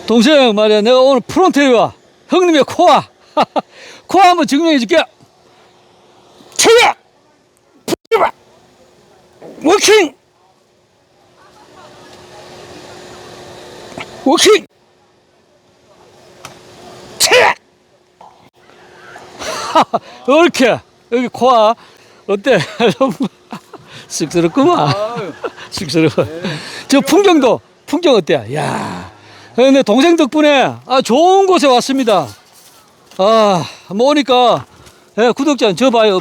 동생 말이야, 내가 오늘 프론트에 와. 형님의 코아. 코아 한번 증명해 줄게. 체력! 워킹! 워킹! 체력! 이렇게 여기 코아 어때? 쑥스럽구만. 쑥스러워. 저 풍경도 풍경 어때? 야, 근데 동생 덕분에 좋은 곳에 왔습니다. 뭐 오니까 구독자 저 봐요.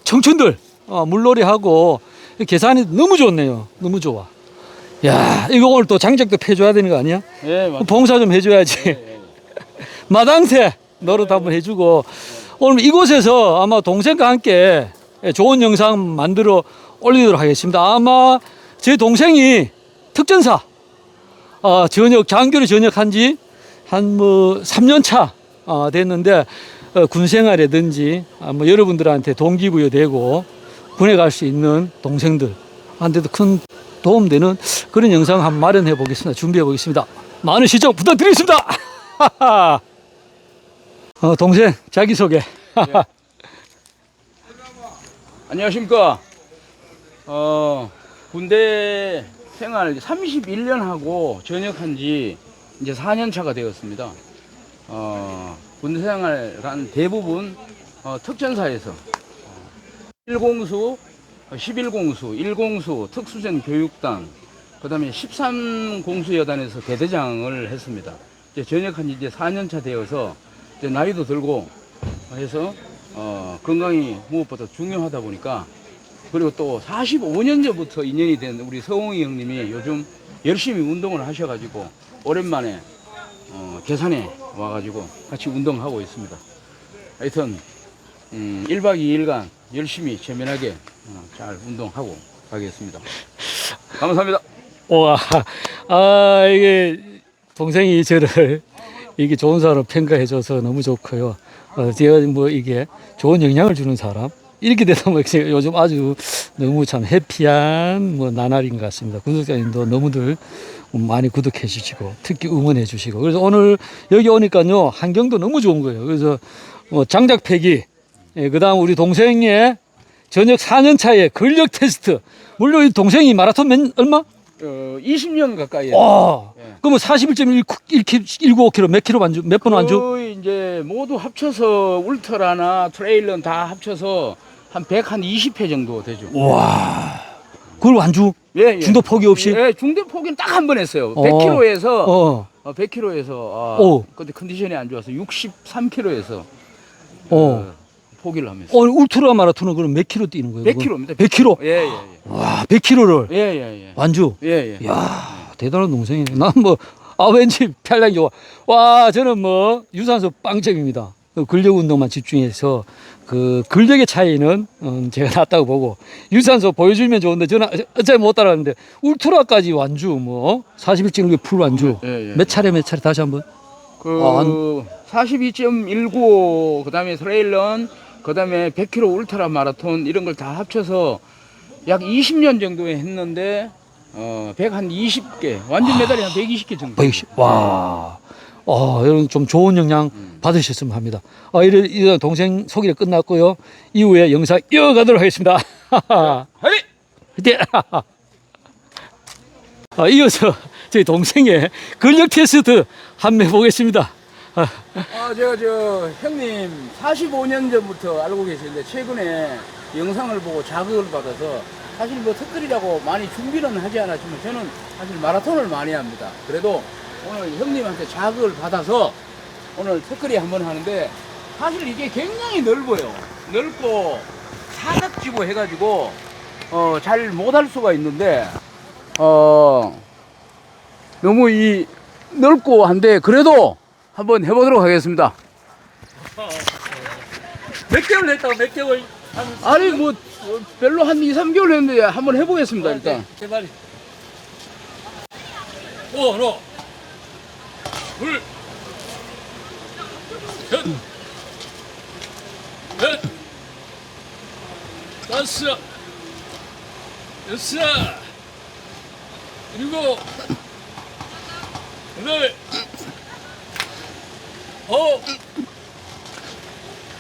청춘들 물놀이 하고 계산이 너무 좋네요. 너무 좋아. 야, 이거 오늘 또 장작도 패줘야 되는 거 아니야? 예, 맞습니다. 봉사 좀 해줘야지. 마당새 노릇 한번 해주고 오늘 이곳에서 아마 동생과 함께 좋은 영상 만들어 올리도록 하겠습니다. 아마 제 동생이 특전사 장교로 전역한 지 한 3년 차 됐는데 군 생활이라든지 뭐 여러분들한테 동기부여 되고 군에 갈 수 있는 동생들한테도 큰 도움되는 그런 영상 한번 마련해 보겠습니다. 준비해 보겠습니다. 많은 시청 부탁드리겠습니다. 동생 자기소개. 예. 안녕하십니까. 군대 생활 31년 하고 전역한 지 이제 4년 차가 되었습니다. 군대 생활한 대부분 특전사에서 1공수, 11공수, 1공수, 특수전 교육단, 그 다음에 13공수 여단에서 대대장을 했습니다. 이제 전역한 지 이제 4년 차 되어서 이제 나이도 들고 해서 건강이 무엇보다 중요하다 보니까, 그리고 또 45년 전부터 인연이 된 우리 서홍이 형님이 요즘 열심히 운동을 하셔가지고 오랜만에 계산에 와가지고 같이 운동하고 있습니다. 하여튼 1박 2일간 열심히 재미나게 잘 운동하고 가겠습니다. 감사합니다. 와, 이게 동생이 저를 이게 좋은 사람 평가해줘서 너무 좋고요. 제가 뭐 이게 좋은 영향을 주는 사람 이렇게 되다 보니까 요즘 아주 너무 참 해피한 나날인 것 같습니다. 구독자님도 너무들 많이 구독해 주시고 특히 응원해 주시고 그래서 오늘 여기 오니까요 환경도 너무 좋은 거예요. 그래서 장작 패기, 그다음 우리 동생의 전역 4년 차의 근력 테스트. 물론 이 동생이 마라톤 얼마? 20년 가까이. 그러면 41.195km 몇 킬로 완주? 몇 번 완주? 거의 이제 모두 합쳐서 울트라나 트레일런 다 합쳐서 한 120회 정도 되죠. 와, 그걸 완주? 예. 중도 포기 없이? 예, 중도 포기는 딱 한 번 했어요. 100km에서 100km에서 근데 컨디션이 안 좋아서 63km에서 포기를 하면서. 울트라 마라톤은 그럼 몇 킬로 뛰는 거예요? 100km입니다. 100km? 예. 와, 100km를 예. 완주? 예. 이야, 대단한 동생이네. 난 왠지 편량이 좋아. 와, 저는 유산소 빵점입니다. 근력 운동만 집중해서 그 근력의 차이는 제가 낫다고 보고 유산소 보여주면 좋은데 저는 어차피 못 따라하는데 울트라까지 완주 41.1 풀 완주 몇 차례 다시 한번 42.19 그다음에 트레일런 그다음에 100km 울트라 마라톤 이런 걸 다 합쳐서 약 20년 정도에 했는데 120개 완전 메달이 한 120개 정도. 120. 와. 여러분 좀 좋은 영향 받으셨으면 합니다. 이런 동생 소개가 끝났고요. 이후에 영상 이어가도록 하겠습니다. 화이팅! 이어서 저희 동생의 근력 테스트 한번 해보겠습니다. 제가 형님 45년 전부터 알고 계시는데 최근에 영상을 보고 자극을 받아서 사실 특별이라고 많이 준비는 하지 않았지만 저는 사실 마라톤을 많이 합니다. 그래도 오늘 형님한테 자극을 받아서 오늘 특별히 한번 하는데 사실 이게 굉장히 넓어요. 넓고 사각지고 해가지고 잘 못할 수가 있는데 너무 넓고 한데 그래도 한번 해보도록 하겠습니다. 몇 개월 했다고 몇 개월? 아니 별로 한 2, 3개월 했는데 한번 해보겠습니다. 일단 제발. 하나, 둘, 셋, 넷, 다섯, 여섯, 일곱, 여덟,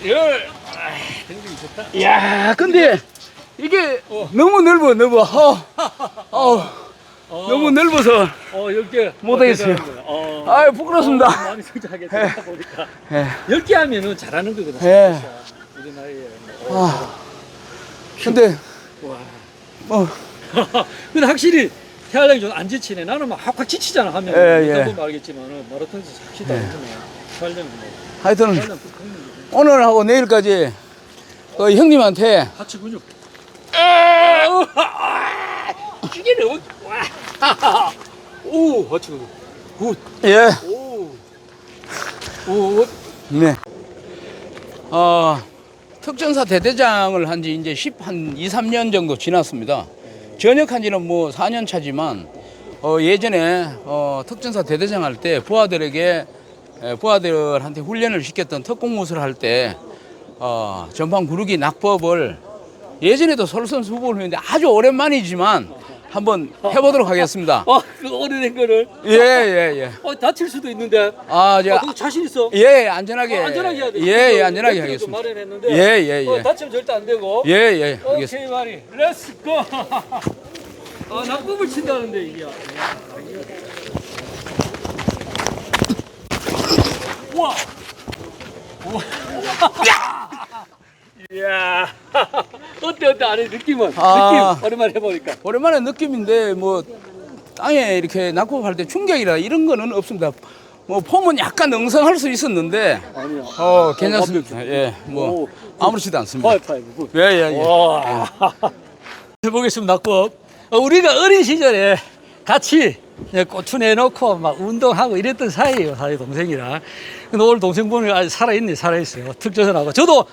열. 등등이 좋다. 이야, 근데 이게 너무 넓어. 너무 넓어서 이렇게 못하겠어요. 아유, 부끄럽습니다. 많이 성장하겠다 보니까. 예. 10개 하면은 잘하는 거거든. 예. 우리 나이에. 근데 와. 근데 확실히 태활량이 좀 안 지치네. 나는 막 확 지치잖아 하면. 예. 보면 알겠지만은 마라톤에서 확실히 다르네. 태활량은 뭐. 하여튼 태활량 큰 오늘하고 내일까지 형님한테 하체 근육. 이게 너무 와. 오, 하체 근육. 굿. 예. 오. 네. 특전사 대대장을 한 지 이제 2, 3년 정도 지났습니다. 전역한 지는 뭐 4년 차지만, 예전에, 특전사 대대장 할 때 부하들한테 훈련을 시켰던 특공무술 할 때, 전방 구르기 낙법을 예전에도 솔선수범을 했는데 아주 오랜만이지만 한번 해보도록 하겠습니다. 그 오래된 거를. 예. 다칠 수도 있는데. 제가 그거 자신 있어? 예, 안전하게. 안전하게 해야 돼. 예, 안전하게 좀 하겠습니다. 마련했는데. 예. 다치면 절대 안 되고. 예, 오케이, 알겠습니다. 마리. 렛츠 고. 낙법을 친다는데 이게. 우와. 이야. 어때? 아니 느낌은? 느낌 오랜만에 해보니까. 오랜만에 느낌인데 뭐 땅에 이렇게 낙법할 때 충격이라 이런 거는 없습니다. 뭐 폼은 약간 능성할 수 있었는데 아니요. 괜찮습니다. 예, 뭐 아무렇지도 않습니다. 파이브. 예. 와. 해보겠습니다. 낙법. 우리가 어린 시절에 같이 고추 내놓고 막 운동하고 이랬던 사이예요. 사이 동생이랑. 근데 오늘 동생분이 아직 살아있어요. 특전사하고. 저도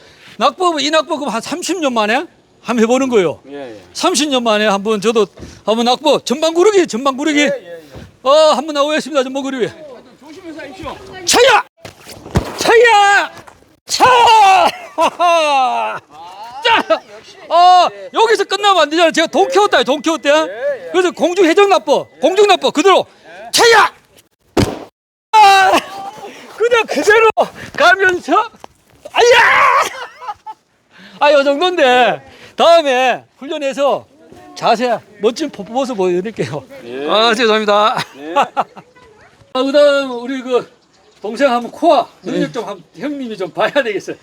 이 낙법 한 30년 만에 한번 해보는 거예요. 예. 30년 만에 저도 한번 낙법 전방 구르기. 예. 한번 나오겠습니다. 전방 구르기. 조심해서 하십시오. 차야! 자! 여기서 끝나면 안 되잖아요. 제가 동키호테. 그래서 공중낙법 그대로 차야! 그냥 그대로 가면서 요 정도인데 다음에 훈련해서 자세 멋진 모습 보여드릴게요. 죄송합니다. 그다음 우리 동생 한번 코아 능력 좀 형님이 좀 봐야 되겠어요.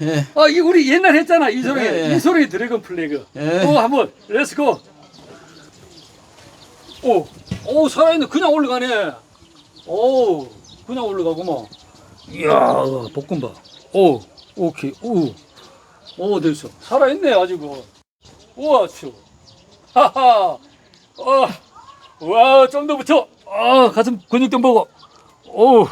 이 우리 옛날 했잖아 이소룡이 드래곤 플래그. 한번 렛츠고. 오 살아있네. 그냥 올라가네. 그냥 올라가구만. 이야 복근 봐. 오케이. 됐어. 살아있네 아직은. 우와 추. 하하. 와 좀 더 붙여. 가슴 근육 좀 보고. 좋아.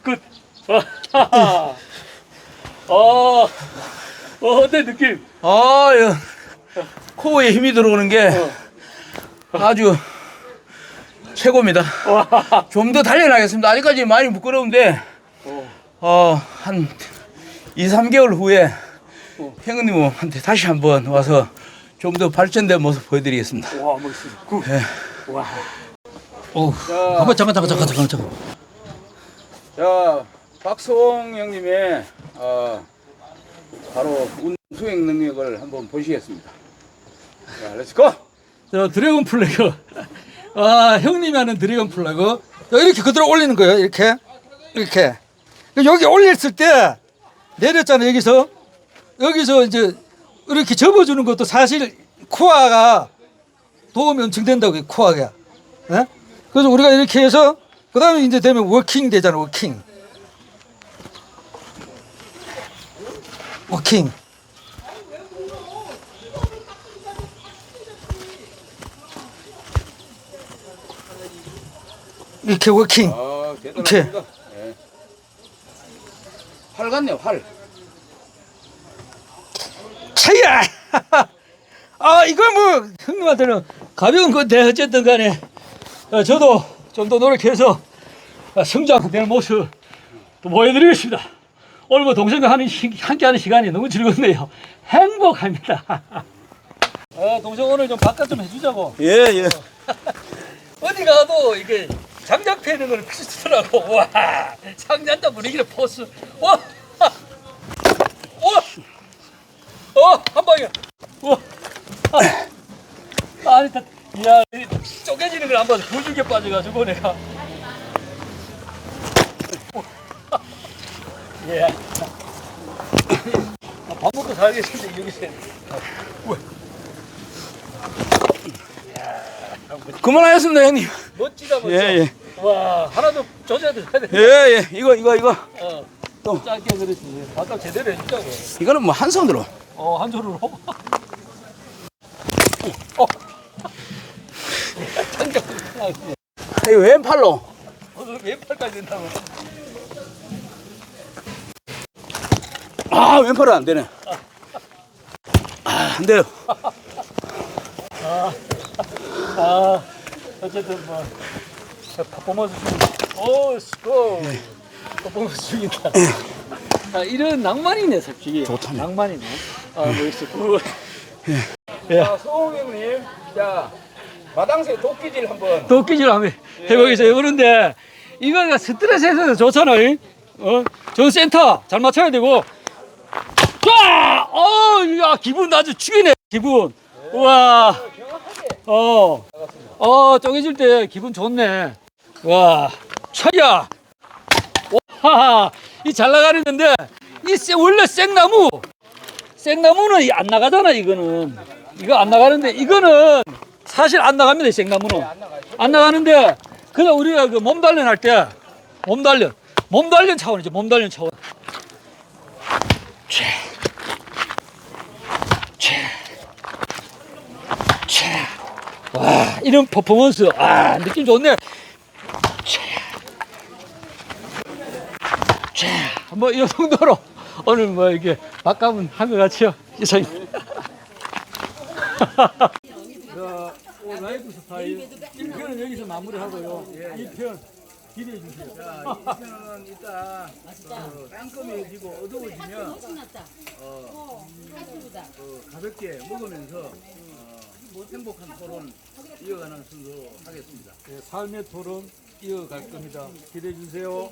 굿. 어때 느낌? 코어에 힘이 들어오는 게 아주 최고입니다. 좀 더 단련하겠습니다. 아직까지 많이 부끄러운데 한 2, 3개월 후에 형님한테 다시 한번 와서 좀 더 발전된 모습 보여드리겠습니다. 와 멋있어. 굿. 와. 잠깐. 자, 박수홍 형님의 바로 수행 능력을 한번 보시겠습니다. 자, 렛츠고! 자, 드래곤 플래그. 형님이 하는 드래곤 플래그. 이렇게 그대로 올리는 거예요. 이렇게. 여기 올렸을 때 내렸잖아요. 여기서 이제 이렇게 접어주는 것도 사실 코어가 도움이 엄청 된다고 코어가. 예? 그래서 우리가 이렇게 해서 그 다음에 이제 되면 워킹 되잖아. 워킹. 이렇게 워킹. 이렇게. 네. 활 같네요, 활. 차이야! 이거 뭐 형님한테는 가벼운 건데 어쨌든 간에 저도 좀 더 노력해서 성장되는 모습 또 보여드리겠습니다. 오늘 뭐 동생과 함께하는 시간이 너무 즐겁네요. 행복합니다. 동생 오늘 좀 바깥 좀 해주자고. 예. 어디 가도 이게 장작 패는 거는 비슷하더라고. 와, 상잔다 분위기를 포스. 와, 한 방이야. 와, 아니, 야, 쪼개지는 걸 한번 부주게 빠져가지고 내가. 예. 밥 먹고 살겠는데 여기서. 그만하였습니다, 형님. 멋지다, 멋져. 예. 와, 하나 더 조져야 돼. 예. 이거. 또 짧게 그랬지. 바닥 제대로 해주자고. 이거는 뭐 한 손으로. 한 손으로. 장작. 이거 왼팔로. 왼팔까지 된다고. 왼팔은 안 되네. 안 돼요. 어쨌든 뭐 퍼포먼스 중이다. 스코. 퍼포먼스 중이다. 이런 낭만이네, 솔직히. 좋다네. 낭만이네. 멋있어. 자, 소홍 형님. 자, 마당새 도끼질 한번. 도끼질 한번 해보겠어요. 그런데 이거가 스트레스에서 좋잖아. 저 센터 잘 맞춰야 되고. 자, 야, 기분 아주 죽이네, 기분. 우와. 쪼개질 때 기분 좋네. 와, 차야. 와, 이 잘 나가는데, 원래 생나무는 안 나가잖아, 이거는. 이거 안 나가는데, 이거는 사실 안 나갑니다, 생나무는. 안 나가는데, 그냥 우리가 그 몸단련 할 때, 몸단련 차원이죠, 몸단련 차원. 와, 이런 퍼포먼스. 느낌 좋네. 뭐, 이 정도로 오늘 뭐, 이게 밥값은 한 것 같죠? 이사님. 라이프 스타일 1편은 여기서 마무리하고요. 2편 기대해 주세요. 자, 이 편은 이따 깜깜해지고 어두워지면 가볍게 먹으면서 행복한 토론 이어가는 순서 하겠습니다. 네, 삶의 토론 이어갈 겁니다. 기대해 주세요.